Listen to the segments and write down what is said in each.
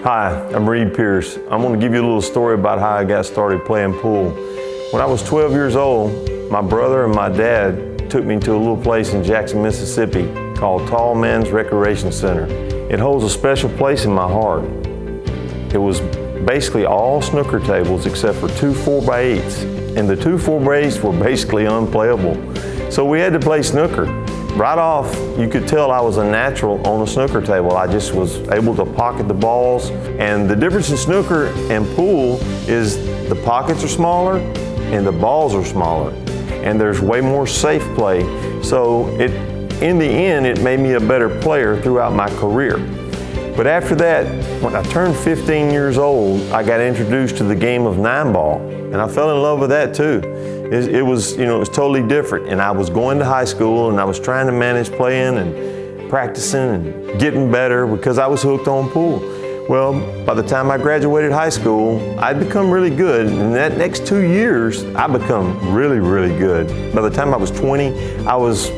Hi, I'm Reed Pierce. I'm going to give you a little story about how I got started playing pool. When I was 12 years old, my brother and my dad took me to a little place in Jackson, Mississippi called Tall Man's Recreation Center. It holds a special place in my heart. It was basically all snooker tables except for two 4x8s, and the two 4x8s were basically unplayable. So we had to play snooker. Right off, you could tell I was a natural on a snooker table. I just was able to pocket the balls. And the difference in snooker and pool is the pockets are smaller and the balls are smaller. And there's way more safe play. So in the end, it made me a better player throughout my career. But after that, when I turned 15 years old, I got introduced to the game of 9-ball. And I fell in love with that too. It was totally different. And I was going to high school and I was trying to manage playing and practicing and getting better because I was hooked on pool. Well, by the time I graduated high school, I'd become really good. And in that next 2 years, I become really, really good. By the time I was 20, I was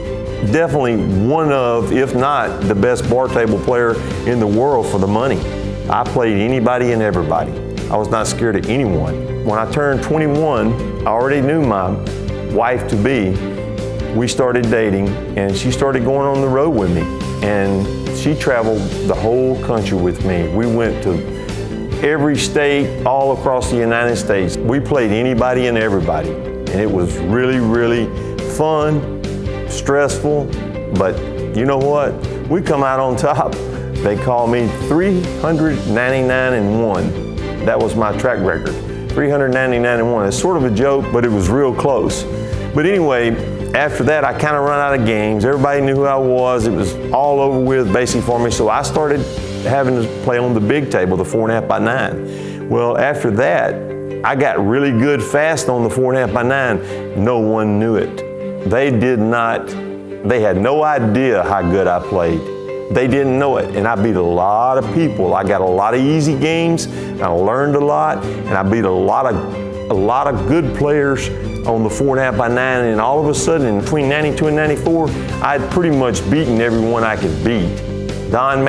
definitely one of, if not the best bar table player in the world for the money. I played anybody and everybody. I was not scared of anyone. When I turned 21, I already knew my wife-to-be. We started dating, and she started going on the road with me. And she traveled the whole country with me. We went to every state all across the United States. We played anybody and everybody. And it was really, really fun, stressful, but you know what? We come out on top. They call me 399-1. That was my track record. 399-1. It's sort of a joke, but it was real close. But anyway, after that, I kind of run out of games. Everybody knew who I was. It was all over with basically for me. So I started having to play on the big table, the 4.5x9. Well, after that, I got really good fast on the 4.5x9. No one knew it. They had no idea how good I played. They didn't know it, and I beat a lot of people. I got a lot of easy games, and I learned a lot, and I beat a lot of good players on the 4.5x9, and all of a sudden, between 92 and 94, I'd pretty much beaten everyone I could beat. Diane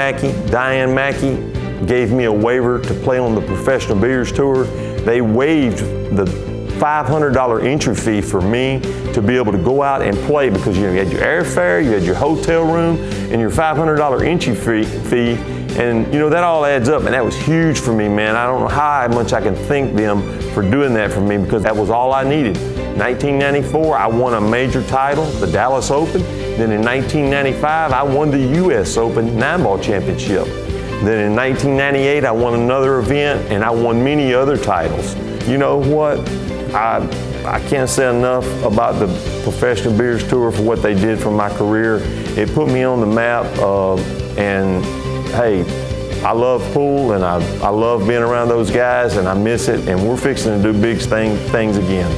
Mackey gave me a waiver to play on the Professional Billiards Tour. They waived the $500 entry fee for me to be able to go out and play because you had your airfare, you had your hotel room, and your $500 entry fee, and that all adds up, and that was huge for me, man. I don't know how much I can thank them for doing that for me because that was all I needed. 1994, I won a major title, the Dallas Open. Then in 1995, I won the US Open 9-ball championship. Then in 1998, I won another event, and I won many other titles. You know what? I can't say enough about the Professional Billiards Tour for what they did for my career. It put me on the map, and hey, I love pool, and I love being around those guys, and I miss it, and we're fixing to do big things again.